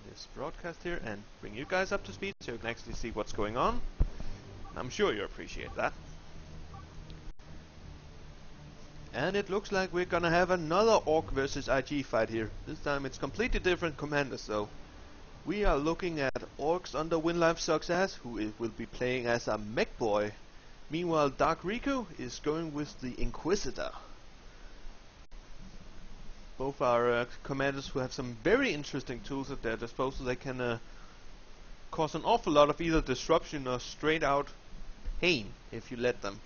this broadcast here and bring you guys up to speed so you can actually see what's going on. I'm sure you appreciate that. And it looks like we're gonna have another Orc versus IG fight here. This time it's completely different commanders though. We are looking at Orkz under WinLiveSuxASS, who will be playing as a Mekboy. Meanwhile, Dark Riku is going with the Inquisitor. Both are commanders who have some very interesting tools at their disposal. They can cause an awful lot of either disruption or straight out pain if you let them.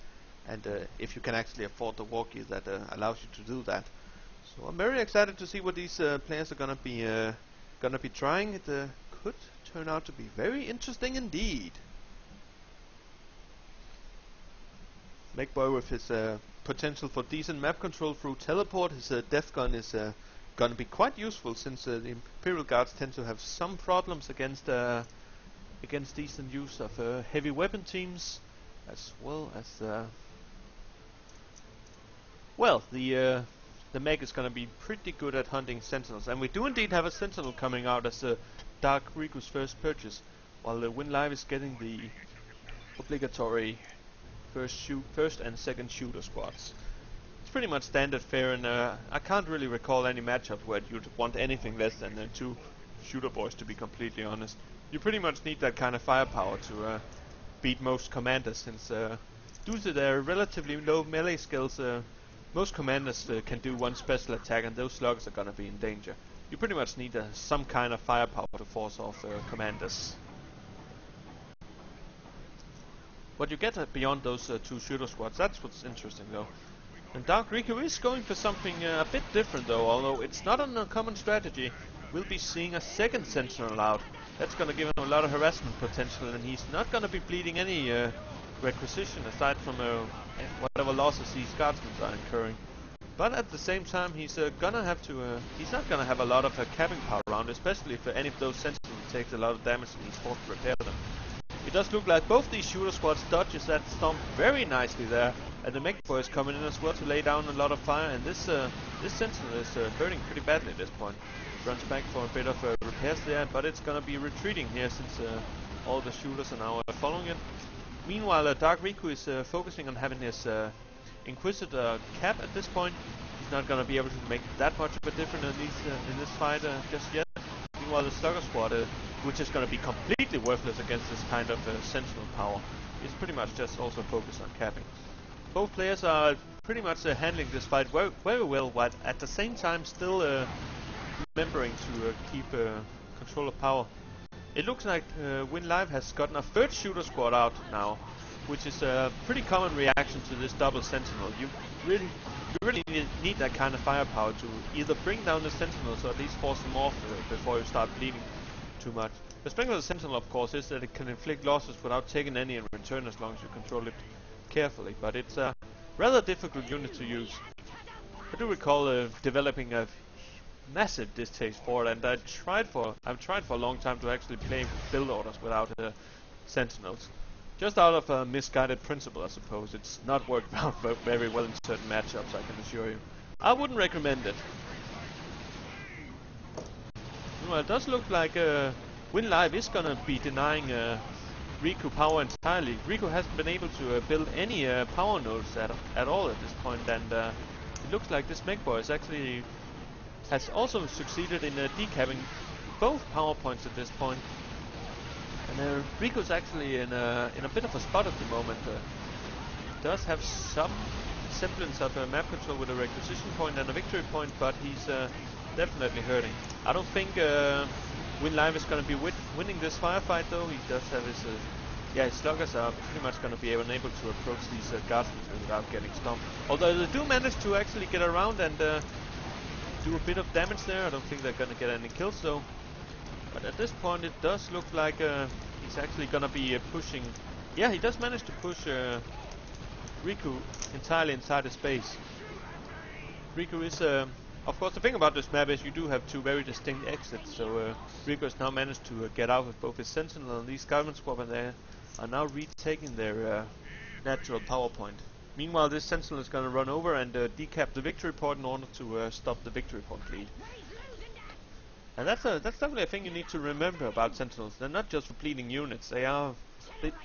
And if you can actually afford the war gear that allows you to do that. So I'm very excited to see what these players are gonna be trying. It could turn out to be very interesting indeed. Mekboy with his potential for decent map control through teleport. His death gun is gonna be quite useful since the Imperial guards tend to have some problems against decent use of heavy weapon teams, as well as the Meg is gonna be pretty good at hunting sentinels, and we do indeed have a sentinel coming out as Dark Riku's first purchase, while the WinLive is getting the obligatory first and second shooter squads. It's pretty much standard fare, and I can't really recall any matchup where you'd want anything less than 2 shooter boys, to be completely honest. You pretty much need that kind of firepower to beat most commanders, since due to their relatively low melee skills, most commanders can do one special attack, and those slugs are gonna be in danger. You pretty much need some kind of firepower to force off commanders. What you get beyond those 2 shooter squads, that's what's interesting though. And Dark Riku is going for something a bit different though, although it's not an uncommon strategy. We'll be seeing a second sentinel out. That's gonna give him a lot of harassment potential, and he's not gonna be bleeding any requisition aside from whatever losses these guardsmen are incurring. But at the same time, he's gonna have to. He's not gonna have a lot of capping power around, especially if any of those sentinels takes a lot of damage and he's forced to repair them. It does look like both these shooter squads dodges that stomp very nicely there, and the Mekboy is coming in as well to lay down a lot of fire. And this sentinel is hurting pretty badly at this point. Runs back for a bit of repairs there, but it's gonna be retreating here since all the shooters are now following it. Meanwhile, Dark Riku is focusing on having his Inquisitor cap at this point. He's not gonna be able to make that much of a difference in this fight just yet. Meanwhile, the Slugger squad, which is gonna be completely worthless against this kind of sentinel power, is pretty much just also focused on capping. Both players are pretty much handling this fight very well, but at the same time still remembering to keep control of power. It looks like WinLive has gotten a third shooter squad out now, which is a pretty common reaction to this double sentinel. You really need that kind of firepower to either bring down the sentinels or at least force them off before you start bleeding too much. The strength of the sentinel, of course, is that it can inflict losses without taking any in return as long as you control it carefully, but it's a rather difficult unit to use. I do recall developing a massive distaste for it, and I've tried for a long time to actually play build orders without sentinels. Just out of a misguided principle, I suppose. It's not worked out very well in certain matchups, I can assure you. I wouldn't recommend it. Well, it does look like WinLive is gonna be denying Riku power entirely. Riku hasn't been able to build any power nodes at all at this point, and it looks like this Mekboy has also succeeded in decapping both power points at this point. And Riku's actually in a bit of a spot at the moment. Does have some semblance of map control with a requisition point and a victory point, but he's definitely hurting. I don't think WinLive is going to be winning this firefight though. He does have his his sluggers are pretty much going to be able to approach these guardsmen without getting stomped. Although they do manage to actually get around and do a bit of damage there. I don't think they're going to get any kills though. But at this point it does look like he's actually going to be pushing. Yeah, he does manage to push Riku entirely inside his base. Riku is, of course, the thing about this map is you do have 2 very distinct exits. So Riku has now managed to get out with both his Sentinel and these Skyman Squad, and they are now retaking their natural power point. Meanwhile, this Sentinel is going to run over and decap the victory point in order to stop the victory point lead. And that's definitely a thing you need to remember about Sentinels. They're not just for bleeding units. Their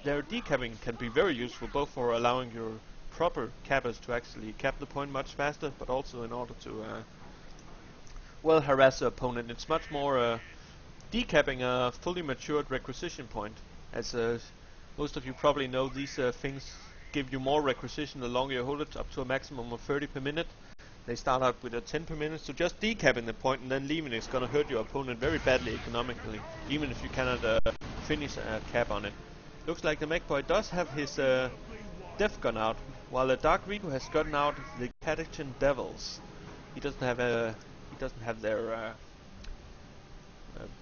decapping can be very useful, both for allowing your proper cappers to actually cap the point much faster, but also in order to well harass the opponent. It's much more decapping a fully matured requisition point. As most of you probably know, these things give you more requisition the longer you hold it, up to a maximum of 30 per minute. They start out with a 10 per minute, so just decapping the point and then leaving is going to hurt your opponent very badly economically, even if you cannot finish a cap on it. Looks like the Mekboy does have his Death Gun out, while the Dark Riku has gotten out the Catechin Devils. He doesn't have their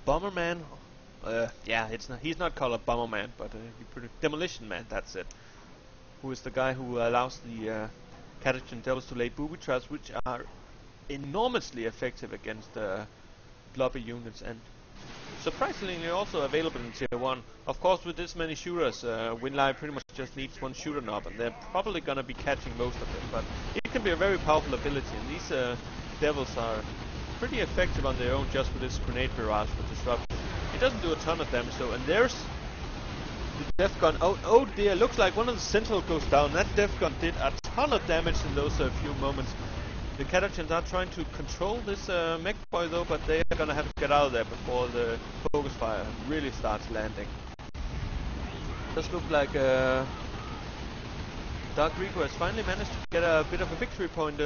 Bomberman. Yeah, he's not called a Bomberman, but Demolition Man. That's it. Who is the guy who allows the Catechin Devils to lay booby traps, which are enormously effective against blobby units, and surprisingly also available in Tier 1. Of course, with this many shooters, WinLive pretty much just needs one shooter knob, and they're probably going to be catching most of them, but it can be a very powerful ability, and these Devils are pretty effective on their own just with this grenade barrage for disruption. It doesn't do a ton of damage though, and there's the Death Gun. Oh dear, looks like one of the Sentinels goes down. That Death Gun did a ton of damage in those few moments. The Catechins are trying to control this Mekboy though, but they are gonna have to get out of there before the focus fire really starts landing. Does look like Dark Riku has finally managed to get a bit of a victory point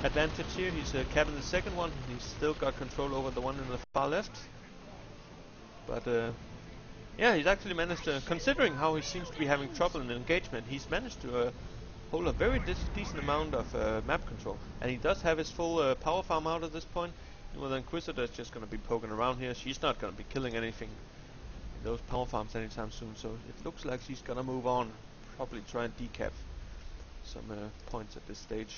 advantage here. He's capping the second one. He's still got control over the one in the far left. But yeah, he's actually managed to, considering how he seems to be having trouble in engagement, he's managed to hold a very decent amount of map control. And he does have his full power farm out at this point. Well, the Inquisitor is just going to be poking around here. She's not going to be killing anything in those power farms anytime soon, so it looks like she's going to move on. Probably try and decap some points at this stage.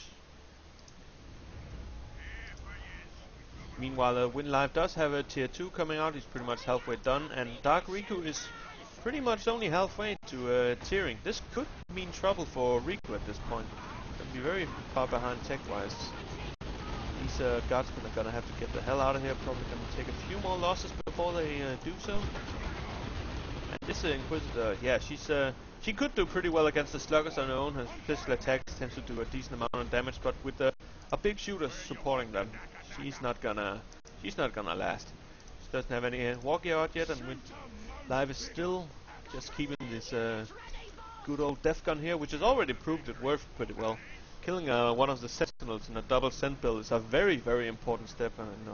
Meanwhile, WinLive does have a Tier 2 coming out. He's pretty much halfway done, and Dark Riku is pretty much only halfway to tiering. This could mean trouble for Riku at this point. Could be very far behind tech-wise. These guardsmen are gonna have to get the hell out of here. Probably gonna take a few more losses before they do so. And this Inquisitor, yeah, she could do pretty well against the sluggers on her own. Her physical attacks tend to do a decent amount of damage, but with a big shooter supporting them, she's not gonna last. She doesn't have any walkie out yet, and WinLive is still just keeping this good old Death Gun here, which has already proved it works pretty well. Killing one of the Sentinels in a double Sent build is a very, very important step in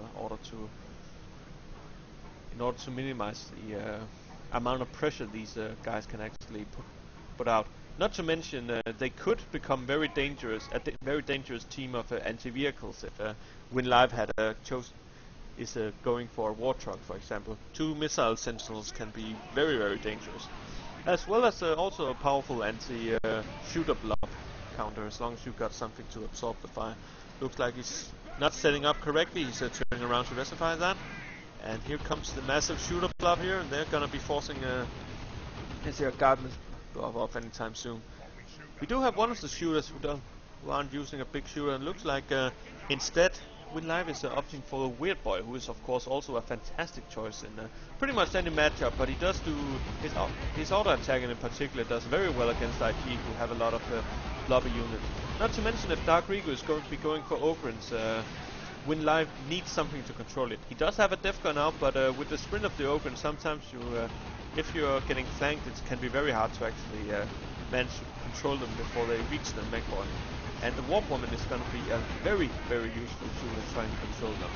order to minimize the amount of pressure these guys can actually put out. Not to mention, they could become very dangerous, a very dangerous team of anti-vehicles if WinLive had is going for a war truck, for example. 2 missile Sentinels can be very, very dangerous, as well as also a powerful anti-shooter blob counter, as long as you've got something to absorb the fire. Looks like he's not setting up correctly. He's turning around to rectify that, and here comes the massive shooter blob here, and they're gonna be forcing his guardman off anytime soon. We do have one of the shooters who aren't using a big shooter, and looks like instead WinLive is opting for a Weirdboy, who is of course also a fantastic choice in pretty much any matchup, but he does do his auto attacking in particular does very well against IP, who have a lot of blobby units. Not to mention if Dark Riku is going to be going for Orkz, WinLive needs something to control it. He does have a Death Gun out, but with the sprint of the Orkz, sometimes if you're getting flanked, it can be very hard to actually manage to control them before they reach the Mekboy. And the Warp Woman is going to be a very, very useful tool in trying to control them.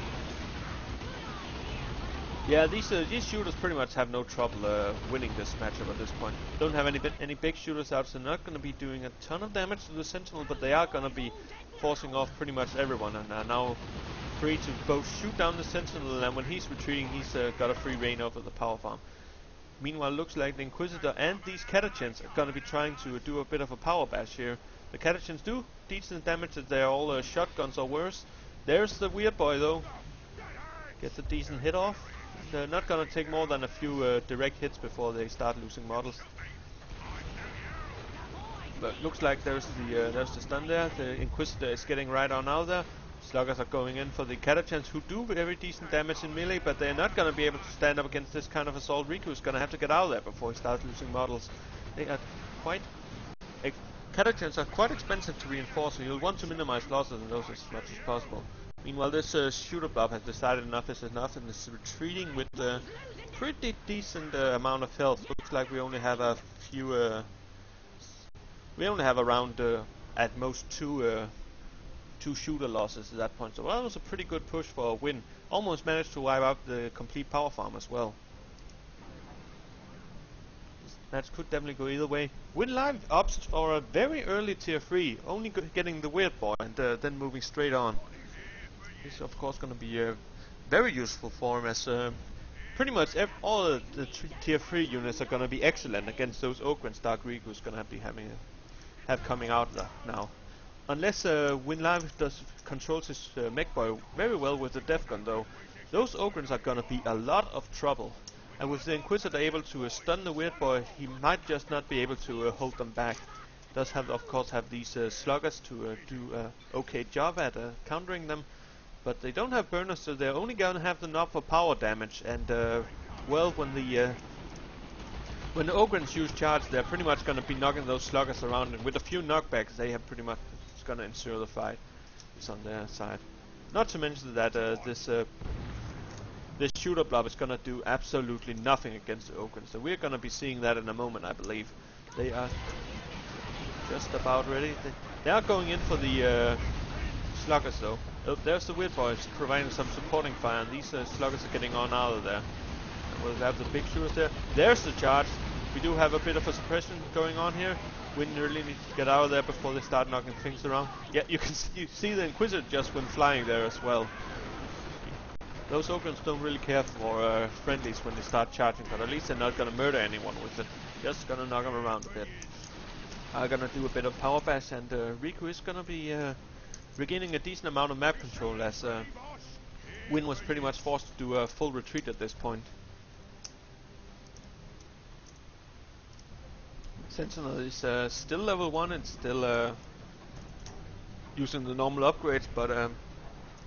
Yeah, these shooters pretty much have no trouble winning this matchup at this point. Don't have any big shooters out, so they're not going to be doing a ton of damage to the Sentinel, but they are going to be forcing off pretty much everyone, and are now free to both shoot down the Sentinel, and when he's retreating, he's got a free reign over the power farm. Meanwhile, looks like the Inquisitor and these Catechins are going to be trying to do a bit of a power bash here. The Catechins do decent damage if they're all shotguns or worse. There's the Weirdboy though. Gets a decent hit off. They're not going to take more than a few direct hits before they start losing models. But looks like there's the stun there. The Inquisitor is getting right on out there. Sluggers are going in for the Catachans, who do very decent damage in melee, but they're not going to be able to stand up against this kind of assault. Riku is going to have to get out of there before he starts losing models. They are quite... Catachans are quite expensive to reinforce, so you'll want to minimize losses in those as much as possible. Meanwhile, this shooter blob has decided enough is enough and is retreating with a pretty decent amount of health. Looks like we only have a few... we only have around, at most, two shooter losses at that point, so that was a pretty good push for a win. Almost managed to wipe out the complete power farm as well. This match could definitely go either way. WinLive opts for a very early tier 3, only getting the weird boy and then moving straight on. This is of course going to be very useful for him, as pretty much all the tier 3 units are going to be excellent against those Orkz Dark Riku is going to be have coming out now. Unless WinLive controls his Mekboy very well with the Death Gun though, those Orkz are gonna be a lot of trouble. And with the Inquisitor able to stun the Weird Boy, he might just not be able to hold them back. Does have, of course, have these sluggers to do an okay job at countering them, but they don't have burners, so they're only gonna have enough for power damage. And well, when the Orkz use charge, they're pretty much gonna be knocking those sluggers around, and with a few knockbacks, they have pretty much gonna ensure the fight is on their side. Not to mention that this shooter blob is gonna do absolutely nothing against the Orkz, so we're gonna be seeing that in a moment, I believe. They are just about ready. They are going in for the sluggers though. Oh, there's the Weird Boys providing some supporting fire, and these sluggers are getting on out of there. And we'll have the big shooters there. There's the charge. We do have a bit of a suppression going on here. Win really needs to get out of there before they start knocking things around. Yeah, you can see the Inquisitor just went flying there as well. Those Orkz don't really care for friendlies when they start charging, but at least they're not gonna murder anyone with it. Just gonna knock them around a bit. I'm gonna do a bit of power bash, and Riku is gonna be regaining a decent amount of map control, as Win was pretty much forced to do a full retreat at this point. Sentinel is still level 1 and still using the normal upgrades, but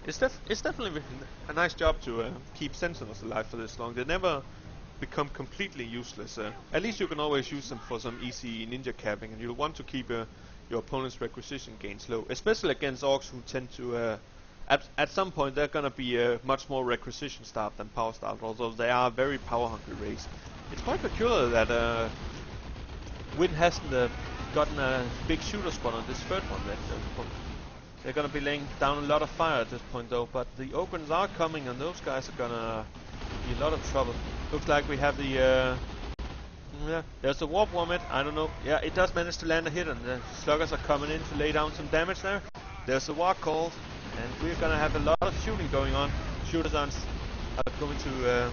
it's definitely a nice job to keep Sentinels alive for this long. They never become completely useless. At least you can always use them for some easy ninja capping, and you'll want to keep your opponent's requisition gains low, especially against Orkz, who tend to at some point they're gonna be much more requisition starved than power starved, although they are a very power hungry race. It's quite peculiar that Win hasn't gotten a big shooter spot on this third one. They're gonna be laying down a lot of fire at this point though, but the Orkz are coming, and those guys are gonna be a lot of trouble. Looks like we have the yeah, there's the warp wormet. I don't know. Yeah, it does manage to land a hit, and the sluggers are coming in to lay down some damage there. There's the war called, and we're gonna have a lot of shooting going on. Shooters are going to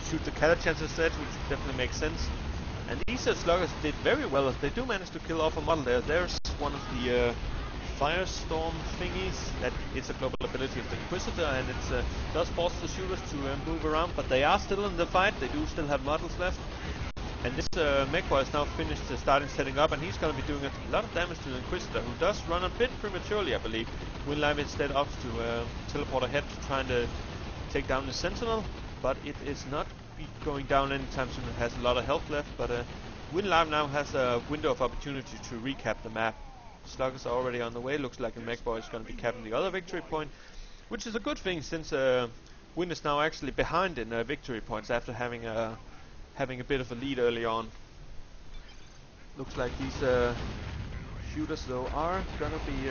shoot the Catachans instead, which definitely makes sense. And these sluggers did very well. They do manage to kill off a model there. There's one of the firestorm thingies. That is a global ability of the Inquisitor, and it does force the shooters to move around, but they are still in the fight. They do still have models left. And this Mekboy is now finished starting setting up, and he's going to be doing a lot of damage to the Inquisitor, who does run a bit prematurely, I believe. WinLive instead opts to teleport ahead to try and take down the Sentinel, but it is not going down anytime soon. It has a lot of health left, but WinLive now has a window of opportunity to recap the map. Sluggers are already on the way. Looks like the Mekboy is going to be capping the other victory point, which is a good thing, since Win is now actually behind in victory points after having a bit of a lead early on. Looks like these shooters though are gonna be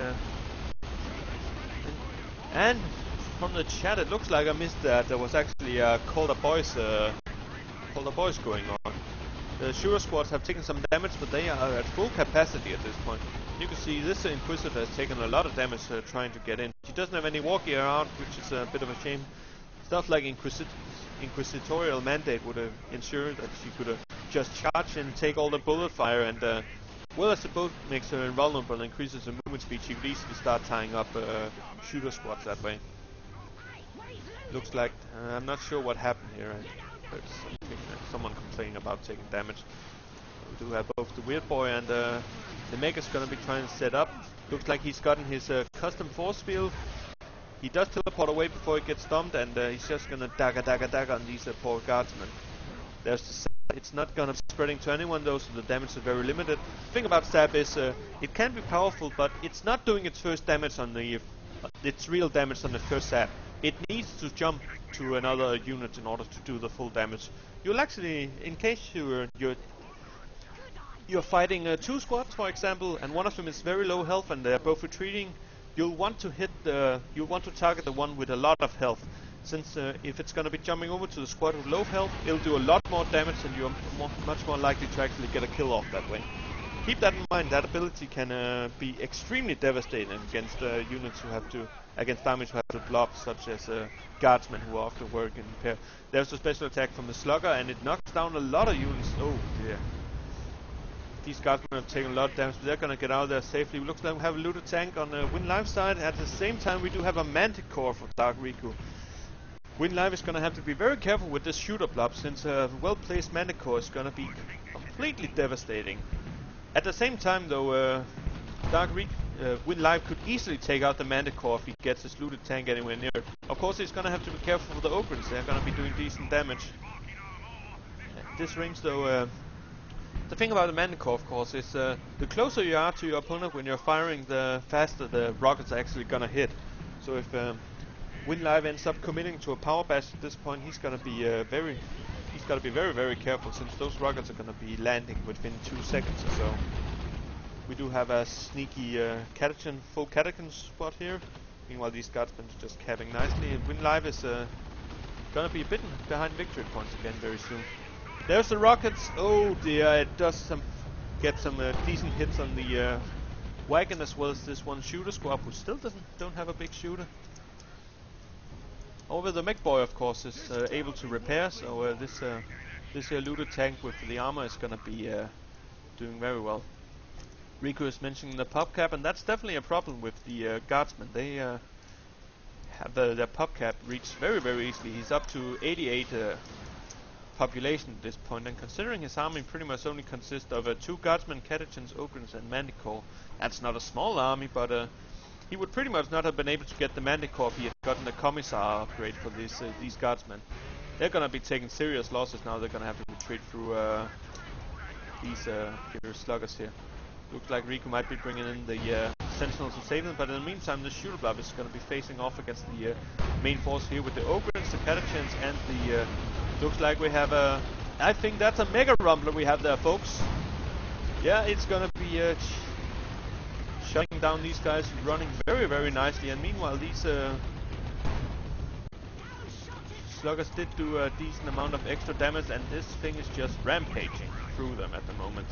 and from the chat it looks like I missed that there was actually a Call the Boys going on. The shooter squads have taken some damage, but they are at full capacity at this point. You can see this Inquisitor has taken a lot of damage trying to get in. She doesn't have any war gear out, which is a bit of a shame. Stuff like Inquisitorial Mandate would ensure that she could just charge and take all the bullet fire, and well, as the boat makes her invulnerable and increases her movement speed, she could easily start tying up shooter squads that way. Looks like I'm not sure what happened here. I heard someone complaining about taking damage. We do have both the Weird Boy and the Mech is going to be trying to set up. Looks like he's gotten his custom force field. He does teleport away before he gets stumped, and he's just gonna dagger on these poor guardsmen. There's the it's not gonna be spreading to anyone though, so the damage is very limited. The thing about stab is it can be powerful, but it's not doing its first damage on the its real damage on the first stab. It needs to jump to another unit in order to do the full damage. You'll actually, in case you're fighting 2 squads, for example, and one of them is very low health and they're both retreating, you'll want to target the one with a lot of health. Since if it's going to be jumping over to the squad with low health, it'll do a lot more damage and you're much more likely to actually get a kill off that way. Keep that in mind. That ability can be extremely devastating against units who have to, against armies who have to block, such as guardsmen who often work in pair. There's a special attack from the slugger and it knocks down a lot of units. Oh dear. These guardsmen have taken a lot of damage, but they're gonna get out of there safely. It looks like we have a looted tank on the WinLive side. At the same time, we do have a Manticore for Dark Riku. WinLive is gonna have to be very careful with this shooter blob, since a well-placed Manticore is gonna be completely devastating. At the same time, though, WinLive could easily take out the Manticore if he gets his looted tank anywhere near it. Of course, he's gonna have to be careful for the Orkz. They're gonna be doing decent damage. At this range, though. The thing about the Manticore, of course, is the closer you are to your opponent when you're firing, the faster the rockets are actually gonna hit. So if WinLive ends up committing to a power bash at this point, he's gonna be very careful, since those rockets are gonna be landing within 2 seconds or so. We do have a sneaky full catechin spot here. Meanwhile, these guardsmen are just capping nicely, and WinLive is gonna be bitten behind victory points again very soon. There's the rockets. Oh dear, it does get some decent hits on the wagon, as well as this one shooter squad, who still don't have a big shooter. However, the Mekboy, of course, is able to repair, so this looted tank with the armor is gonna be doing very well. Riku is mentioning the pop cap, and that's definitely a problem with the guardsmen. They have their pop cap reached very easily. He's up to 88 population at this point, and considering his army pretty much only consists of 2 guardsmen, catechins, Orkz, and Manticore, that's not a small army, but he would pretty much not have been able to get the Manticore if he had gotten the Commissar upgrade for these guardsmen. They're gonna be taking serious losses now. They're gonna have to retreat through these sluggers here. Looks like Riku might be bringing in the Sentinels to save them, but in the meantime, the shooter blob is gonna be facing off against the main force here with the Orkz, the catechins, and the looks like we have a... I think that's a Mega Rumbler we have there, folks. Yeah, it's gonna be shutting down these guys, running very nicely, and meanwhile these sluggers did do a decent amount of extra damage, and this thing is just rampaging through them at the moment.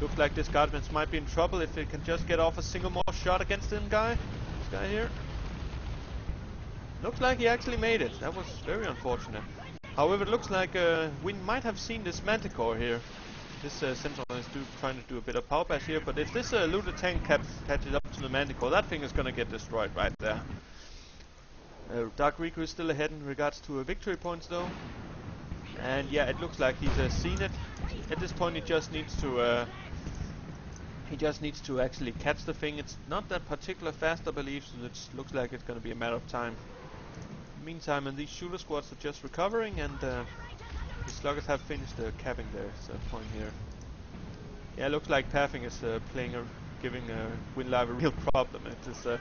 Looks like this guardsman might be in trouble if it can just get off a single more shot against this guy here. Looks like he actually made it. That was very unfortunate. However, it looks like we might have seen this Manticore here. This Sentinel is trying to do a bit of power bash here, but if this looted tank catches up to the Manticore, that thing is gonna get destroyed right there. Dark Riku is still ahead in regards to victory points though. And yeah, it looks like he's seen it. At this point, he just needs to actually catch the thing. It's not that particular fast, I believe, so it looks like it's gonna be a matter of time. Meantime, and these shooter squads are just recovering, and the sluggers have finished capping their point here. Yeah, it looks like pathing is giving WinLive a real problem. It's a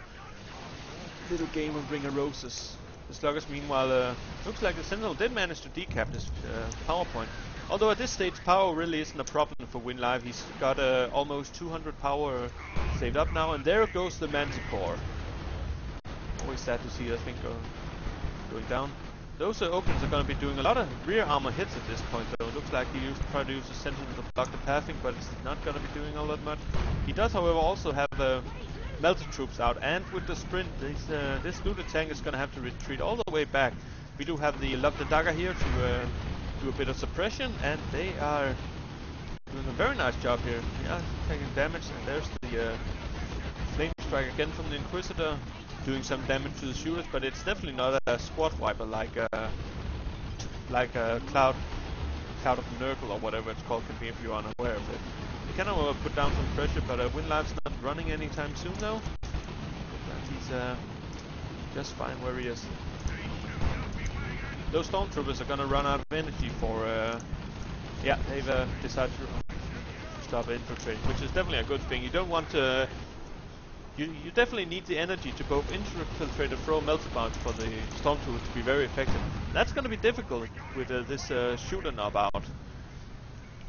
little game of Ring of Roses. The sluggers, meanwhile, looks like the Sentinel did manage to decap this power point. Although at this stage, power really isn't a problem for WinLive. He's got almost 200 power saved up now, and there goes the Manticore. Always sad to see that thing going down. Those Orkz are going to be doing a lot of rear armor hits at this point though. It looks like he tried to use the Sentinel to block the pathing, but it's not going to be doing all that much. He does, however, also have melted troops out, and with the sprint, this looted tank is going to have to retreat all the way back. We do have the Dakka here to do a bit of suppression, and they are doing a very nice job here. Yeah, taking damage, and there's the flame strike again from the Inquisitor, doing some damage to the shooters, but it's definitely not a squad wiper like a Cloud of Nurgle or whatever it's called can be if you're unaware of it. We can put down some pressure, but WinLive's not running anytime soon though. just fine where he is. Those stormtroopers are gonna run out of energy for. Yeah, they've decided to stop infiltrating, which is definitely a good thing. You don't want to. You definitely need the energy to both infiltrate and throw melter bombs for the stormtroopers to be very effective. That's gonna be difficult with this shooter knob out.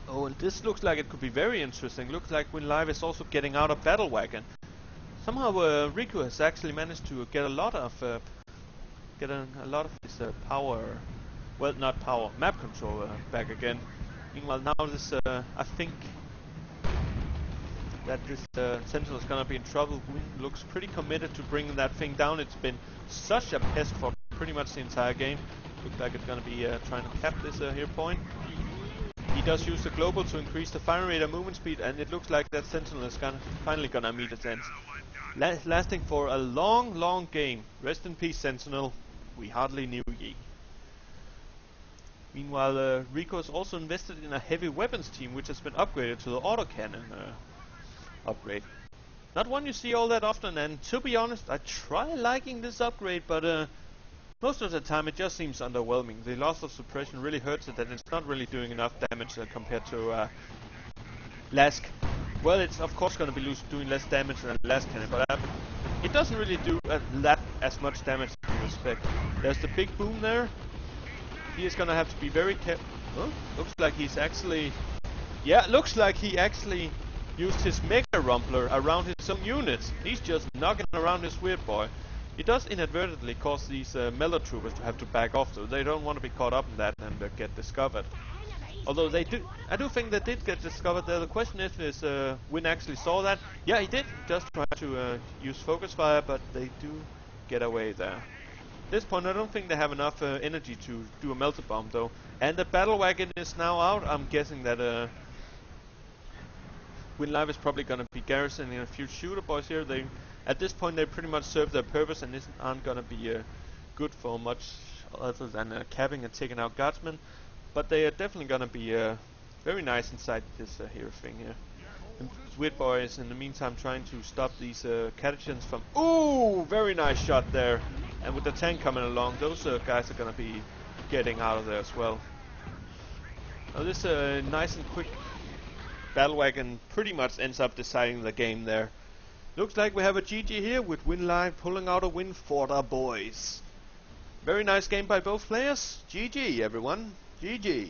Oh, and this looks like it could be very interesting. Looks like WinLive is also getting out of Battle Wagon. Somehow Riku has actually managed to get a lot of his power, well, not power, map control back again. Meanwhile, now this I think that this Sentinel is gonna be in trouble. Win looks pretty committed to bringing that thing down. It's been such a pest for pretty much the entire game. Looks like it's gonna be trying to cap this here point. He does use the global to increase the firing rate and movement speed, and it looks like that Sentinel is finally gonna meet its end. Lasting for a long, long game. Rest in peace, Sentinel. We hardly knew ye. Meanwhile, Riku has also invested in a heavy weapons team, which has been upgraded to the autocannon upgrade. Not one you see all that often, and to be honest, I try liking this upgrade, but most of the time it just seems underwhelming. The loss of suppression really hurts it, and it's not really doing enough damage compared to Lask. Well, it's of course going to be doing less damage than Lask cannon, but it doesn't really do that as much damage as you expect. There's the big boom there. He is going to have to be very careful. Huh? Looks like he's actually... Yeah, looks like he actually used his Mega Rumbler around his own units. He's just knocking around this weird boy. It does inadvertently cause these Mellow Troopers to have to back off, so they don't want to be caught up in that and get discovered. Although they do, I do think they did get discovered there. The question is Win actually saw that? Yeah, he did. Just try to use focus fire, but they do get away there. At this point, I don't think they have enough energy to do a melter bomb, though. And the battle wagon is now out. I'm guessing that WinLive is probably going to be garrisoning a few shooter boys here. They, at this point, they pretty much serve their purpose and aren't going to be good for much other than capping and taking out guardsmen. But they are definitely going to be very nice inside this hero thing here. And Weird Boy is in the meantime trying to stop these catechins from... Ooh! Very nice shot there. And with the tank coming along, those guys are going to be getting out of there as well. Now this nice and quick battle wagon pretty much ends up deciding the game there. Looks like we have a GG here with WinLive pulling out a win for the boys. Very nice game by both players. GG everyone. GG.